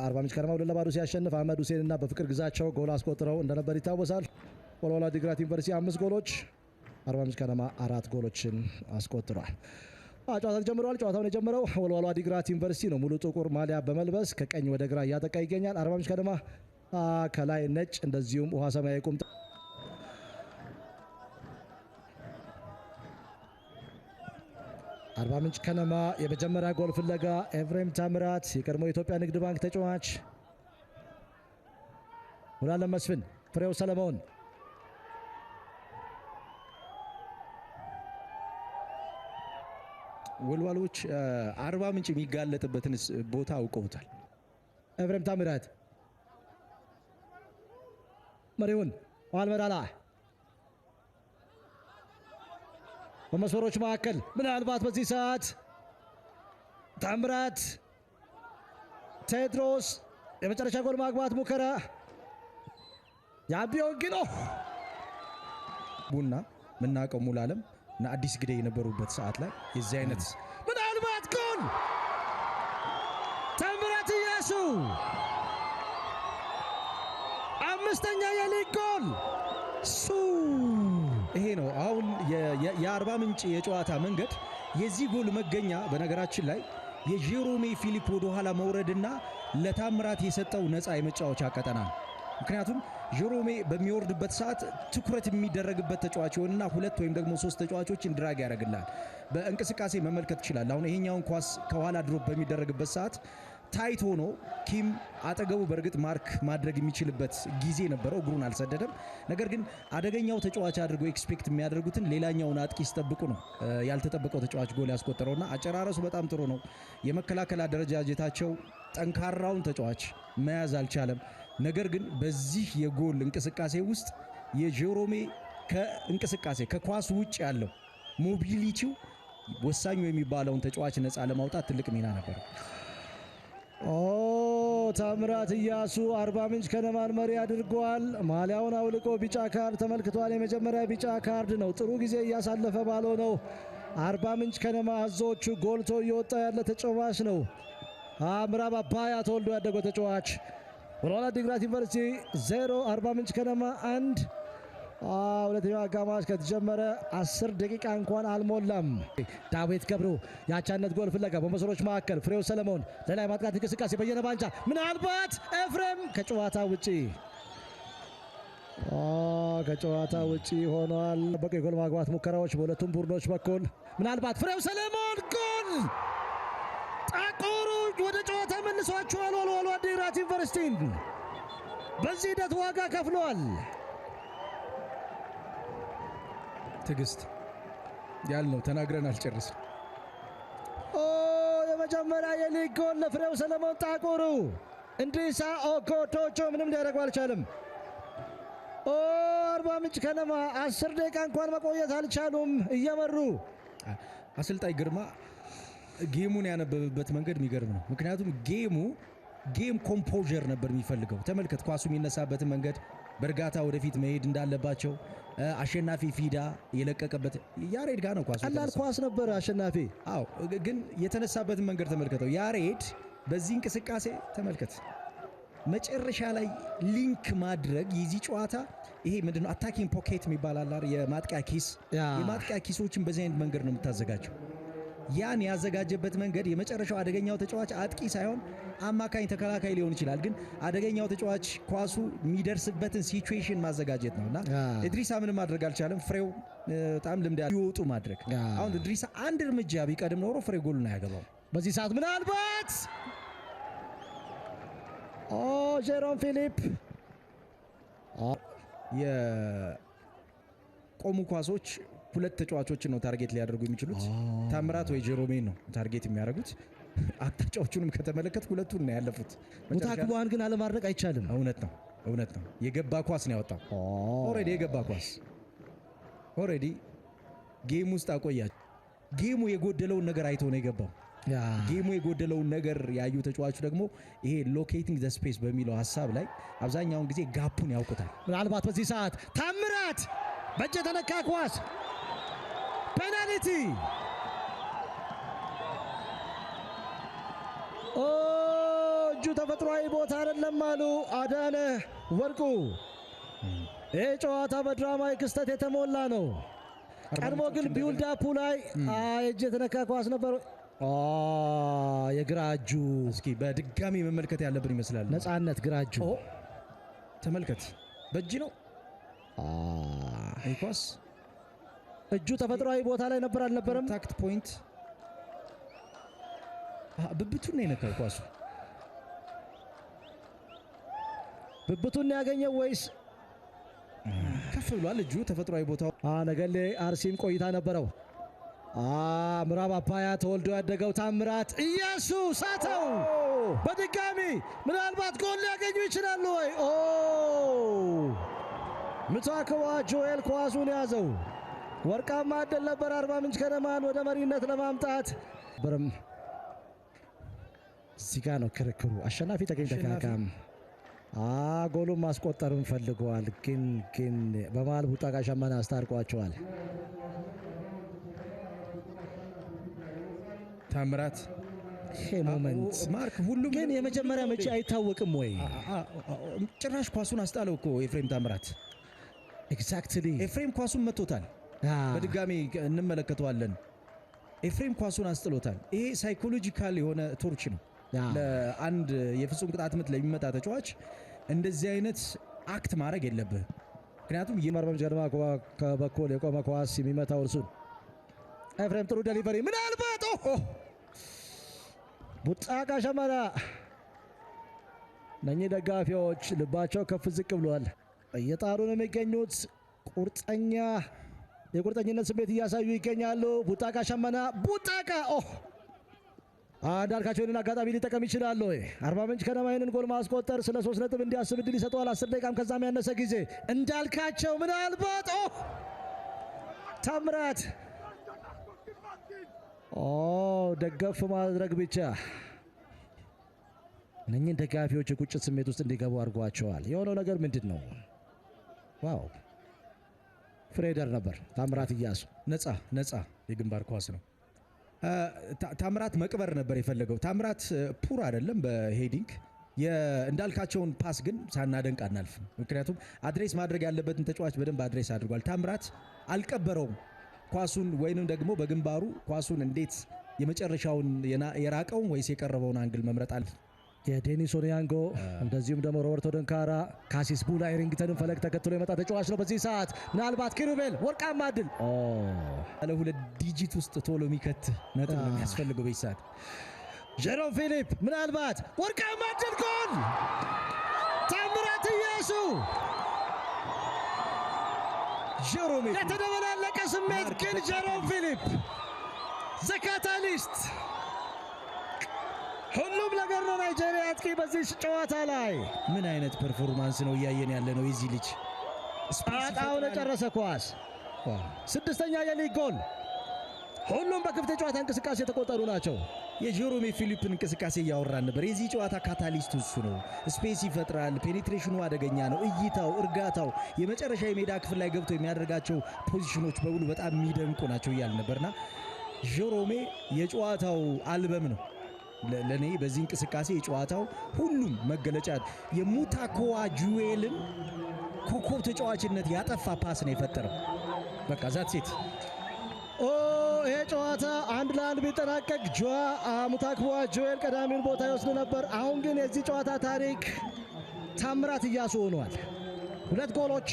አርባ ምንጭ ከነማ 2-0 ሲያሸንፍ አህመድ ሁሴንና በፍቅር ግዛቸው ጎል አስቆጥረው እንደነበር ይታወሳል። ወልዋሎ ዓዲግራት ዩኒቨርሲቲ 5 ጎሎች፣ አርባ ምንጭ ከነማ 4 ጎሎችን አስቆጥሯል። ጨዋታው ተጀምሯል። ጨዋታውን የጀመረው ወልዋሎ ዓዲግራት ዩኒቨርሲቲ ነው። ሙሉ ጥቁር ማሊያ በመልበስ ከቀኝ ወደ ግራ እያጠቃ ይገኛል። አርባ ምንጭ ከነማ ከላይ ነጭ እንደዚሁም ውሃ ሰማያዊ ቁምጣ አርባ ምንጭ ከነማ የመጀመሪያ ጎል ፍለጋ ኤፍሬም ታምራት የቀድሞ የኢትዮጵያ ንግድ ባንክ ተጫዋች፣ ሙሉዓለም መስፍን፣ ፍሬው ሰለሞን ወልዋሎች አርባ ምንጭ የሚጋለጥበትን ቦታ አውቀውታል። ኤፍሬም ታምራት መሪውን አልመዳላ በመስመሮች መካከል ምናልባት በዚህ ሰዓት ታምራት ቴድሮስ የመጨረሻ ጎል ማግባት ሙከራ ያቢዮን ጊሎ ቡና ምናቀው ሙሉዓለም እና አዲስ ግዴ የነበሩበት ሰዓት ላይ የዚህ አይነት ምናልባት ጎል ታምራት ኢያሱ አምስተኛ የሊግ ጎል ይሄ ነው። አሁን የአርባ ምንጭ የጨዋታ መንገድ የዚህ ጎል መገኛ በነገራችን ላይ የጄሮሜ ፊሊፕ ወደ ኋላ መውረድና ለታምራት የሰጠው ነፃ የመጫወቻ ቀጠና ነው። ምክንያቱም ጄሮሜ በሚወርድበት ሰዓት ትኩረት የሚደረግበት ተጫዋች ይሆንና 2 ወይም ደግሞ 3 ተጫዋቾችን ድራግ ያደርግላል። በእንቅስቃሴ መመልከት ይችላል። አሁን ይሄኛውን ኳስ ከኋላ ድሮፕ በሚደረግበት ሰዓት ታይት ሆኖ ኪም አጠገቡ በእርግጥ ማርክ ማድረግ የሚችልበት ጊዜ ነበረው፣ እግሩን አልሰደደም። ነገር ግን አደገኛው ተጫዋች አድርገው ኤክስፔክት የሚያደርጉትን ሌላኛውን አጥቂ ሲጠብቁ ነው ያልተጠበቀው ተጫዋች ጎል ያስቆጠረውና አጨራረሱ በጣም ጥሩ ነው። የመከላከል አደረጃጀታቸው ጠንካራውን ተጫዋች መያዝ አልቻለም። ነገር ግን በዚህ የጎል እንቅስቃሴ ውስጥ የጄሮሜ ከእንቅስቃሴ ከኳስ ውጭ ያለው ሞቢሊቲው ወሳኙ የሚባለውን ተጫዋች ነፃ ለማውጣት ትልቅ ሚና ነበር። ታምራት ኢያሱ አርባ ምንጭ ከነማን መሪ አድርጓል። ማሊያውን አውልቆ ቢጫ ካርድ ተመልክቷል። የመጀመሪያ ቢጫ ካርድ ነው። ጥሩ ጊዜ እያሳለፈ ባልሆነው አርባ ምንጭ ከነማ አዞቹ ጎልቶ እየወጣ ያለ ተጫዋች ነው። ምዕራብ አባያ ተወልዶ ያደገው ተጫዋች። ወልዋሎ ዓዲግራት ዩኒቨርሲቲ 0 አርባ ምንጭ ከነማ 1። ሁለተኛው አጋማሽ ከተጀመረ 10 ደቂቃ እንኳን አልሞላም። ዳዊት ገብሩ የአቻነት ጎል ፍለጋ በመስመሮች መካከል ፍሬው ሰለሞን ለላይ ማጥቃት እንቅስቃሴ በየነ ባንቻ ምናልባት ኤፍሬም ከጨዋታ ውጪ ሆኗል። በቀይ ጎል ማግባት ሙከራዎች በሁለቱም ቡድኖች በኩል ምናልባት ፍሬው ሰለሞን ጎል ጣቆሩ ወደ ጨዋታ መልሷቸዋል። ወልዋሎ ዓዲግራት ዩኒቨርሲቲን በዚህ ሂደት ዋጋ ከፍሏል። ትግስት ያልነው ተናግረን አልጨርስም። የመጀመሪያ የሊግ ጎል ለፍሬው ሰለሞን ጣቆሩ። እንድሪሳ ኦኮቶቾ ምንም ሊያደርጉ አልቻለም። አርባ ምንጭ ከነማ 10 ደቂቃ እንኳን መቆየት አልቻሉም እየመሩ። አሰልጣኝ ግርማ ጌሙን ያነበበበት መንገድ የሚገርም ነው። ምክንያቱም ጌም ኮምፖዠር ነበር የሚፈልገው። ተመልከት፣ ኳሱ የሚነሳበትን መንገድ በእርጋታ ወደፊት መሄድ እንዳለባቸው። አሸናፊ ፊዳ የለቀቀበት ያሬድ ጋር ነው ኳሱ። ቀላል ኳስ ነበር አሸናፊ። ግን የተነሳበትን መንገድ ተመልከተው። ያሬድ በዚህ እንቅስቃሴ ተመልከት፣ መጨረሻ ላይ ሊንክ ማድረግ የዚህ ጨዋታ ይሄ ምንድነው አታኪንግ ፖኬት የሚባል አለ፣ የማጥቂያ ኪስ። የማጥቂያ ኪሶችን በዚህ አይነት መንገድ ነው የምታዘጋጀው። ያን ያዘጋጀበት መንገድ የመጨረሻው አደገኛው ተጫዋች አጥቂ ሳይሆን አማካኝ ተከላካይ ሊሆን ይችላል። ግን አደገኛው ተጫዋች ኳሱ የሚደርስበትን ሲቹዌሽን ማዘጋጀት ነውና ኢድሪሳ ምንም ማድረግ አልቻለም። ፍሬው በጣም ልምድ ይወጡ ማድረግ። አሁን ኢድሪሳ አንድ እርምጃ ቢቀድም ኖሮ ፍሬው ጎል ነው ያገባው። በዚህ ሰዓት ምናልባት ጄሮም ፊሊፕ የቆሙ ኳሶች 2 ተጫዋቾችን ነው ታርጌት ሊያደርጉ የሚችሉት። ታምራት ወይ ጄሮሜን ነው ታርጌት የሚያደርጉት። አቅጣጫዎቹንም ከተመለከት ሁለቱን ነው ያለፉት። ሙታክቧን ግን አለማድረግ አይቻልም። እውነት ነው። የገባ ኳስ ነው ያወጣው። ኦሬዲ የገባ ኳስ ኦሬዲ ጌም ውስጥ አቆያቸው። ጌሙ የጎደለውን ነገር አይቶ ነው የገባው። ጌሙ የጎደለውን ነገር ያዩ ተጫዋቹ ደግሞ ይሄ ሎኬቲንግ ዘ ስፔስ በሚለው ሐሳብ ላይ አብዛኛውን ጊዜ ጋፑን ያውቁታል። ምናልባት በዚህ ሰዓት ታምራት በእጅ የተነካ ኳስ ፔናልቲ። እጁ ተፈጥሯዊ ቦታ አይደለም አሉ አዳነ ወርቁ። ይህ ጨዋታ በድራማዊ ክስተት የተሞላ ነው። ቀድሞ ግን ቢውልዳፑ ላይ እጅ የተነካ ኳስ ነበር። የግራ እጁ እስኪ በድጋሚ መመልከት ያለብን ይመስላል። ነፃነት ግራ እጁ ተመልከት፣ በእጅ ነው ይህ ኳስ። እጁ ተፈጥሯዊ ቦታ ላይ ነበር አልነበረም? ታክት ፖይንት ብብቱን ነው የነካው ኳሱ። ብብቱን ያገኘው ወይስ ከፍ ብሏል? እጁ ተፈጥሯዊ ቦታው። ነገሌ አርሲም ቆይታ ነበረው። ምዕራብ አባያ ተወልዶ ያደገው ታምራት ኢያሱ ሳተው። በድጋሚ ምናልባት ጎል ሊያገኙ ይችላሉ ወይ? ምታከዋ ጆኤል ኳሱን ያዘው። ወርቃማ ዕድል ነበር አርባ ምንጭ ከነማን ወደ መሪነት ለማምጣት። እዚህ ጋ ነው ክርክሩ። አሸናፊ ተገኝ ተካካም ጎሉን ማስቆጠርን ፈልገዋል፣ ግን በመሃል ቡጣቃ ሸመና አስታርቋቸዋል። ታምራት ይሄ ሞመንት ማርክ ሁሉም ግን የመጀመሪያ መቼ አይታወቅም ወይ? ጭራሽ ኳሱን አስጣለው እኮ ኤፍሬም ታምራት። ኤግዛክትሊ ኤፍሬም ኳሱን መቶታል። በድጋሚ እንመለከተዋለን። ኤፍሬም ኳሱን አስጥሎታል። ይሄ ሳይኮሎጂካል የሆነ ቶርች ነው ለአንድ የፍጹም ቅጣት ምት ለሚመጣ ተጫዋች። እንደዚህ አይነት አክት ማድረግ የለብህ። ምክንያቱም የአርባ ምንጭ ከነማ ከበኩል የቆመ ኳስ የሚመታው እርሱን ኤፍሬም ጥሩ ዴሊቨሪ ምናልባት ቡጣቃ ሸመና። እነኚህ ደጋፊዎች ልባቸው ከፍ ዝቅ ብሏል። እየጣሩ ነው የሚገኙት። የቁርጠኝነት ስሜት እያሳዩ ይገኛሉ። ቡጣቃ ሸመና ቡጣቃ እንዳልካቸው ይህንን አጋጣሚ ሊጠቀም ይችላል ወይ? አርባ ምንጭ ከነማ ይህንን ጎል ማስቆጠር ስለ 3 ነጥብ እንዲያስብ እድል ይሰጠዋል። 10 ደቂቃም ከዛም ያነሰ ጊዜ እንዳልካቸው ምናልባት ታምራት ደገፍ ማድረግ ብቻ እነኚህን ደጋፊዎች የቁጭት ስሜት ውስጥ እንዲገቡ አድርጓቸዋል። የሆነው ነገር ምንድን ነው? ዋው ፍሬደር ነበር። ታምራት እያሱ ነፃ የግንባር ኳስ ነው። ታምራት መቅበር ነበር የፈለገው። ታምራት ፑር አይደለም በሄዲንግ። እንዳልካቸውን ፓስ ግን ሳናደንቅ አናልፍም። ምክንያቱም አድሬስ ማድረግ ያለበትን ተጫዋች በደንብ አድሬስ አድርጓል። ታምራት አልቀበረውም ኳሱን፣ ወይንም ደግሞ በግንባሩ ኳሱን እንዴት የመጨረሻውን የራቀውን ወይስ የቀረበውን አንግል መምረጥ አለ። የዴኒስ ኦኒያንጎ እንደዚሁም ደግሞ ሮበርቶ ደንካራ ካሲስ ቡላ ኤሪንግተንን ፈለግ ተከትሎ የመጣ ተጫዋች ነው። በዚህ ሰዓት ምናልባት ኪሩቤል ወርቃማ ዕድል ያለ 2 ዲጂት ውስጥ ቶሎ የሚከት ነጥብ ነው የሚያስፈልገው በዚህ ሰዓት። ጀሮም ፊሊፕ ምናልባት ወርቃማ ዕድል ጎል ታምራት ኢያሱ። ጀሮም የተደበላለቀ ስሜት ግን ጀሮም ፊሊፕ ዘካታሊስት ሁሉም ነገር ነው። ናይጄሪያ አጥቂ በዚህ ጨዋታ ላይ ምን አይነት ፐርፎርማንስ ነው እያየን ያለ ነው? የዚህ ልጅ ጣጣውን የጨረሰ ኳስ 6ኛ የሊግ ጎል። ሁሉም በክፍት የጨዋታ እንቅስቃሴ የተቆጠሩ ናቸው። የጀሮሜ ፊሊፕን እንቅስቃሴ እያወራን ነበር። የዚህ ጨዋታ ካታሊስቱ እሱ ነው። ስፔስ ይፈጥራል። ፔኔትሬሽኑ አደገኛ ነው። እይታው፣ እርጋታው፣ የመጨረሻ የሜዳ ክፍል ላይ ገብቶ የሚያደርጋቸው ፖዚሽኖች በሙሉ በጣም የሚደንቁ ናቸው እያልን ነበርና ጀሮሜ የጨዋታው አልበም ነው ለኔ። በዚህ እንቅስቃሴ የጨዋታው ሁሉም መገለጫ የሙታኮዋ ጁዌልን ኮከብ ተጫዋችነት ያጠፋ ፓስ ነው የፈጠረው። በቃ ዛት ሴት ይሄ ጨዋታ 1-1 ቢጠናቀቅ ሙታኮዋ ጁዌል ቀዳሚውን ቦታ ይወስድ ነበር። አሁን ግን የዚህ ጨዋታ ታሪክ ታምራት ኢያሱ ሆኗል። 2 ጎሎች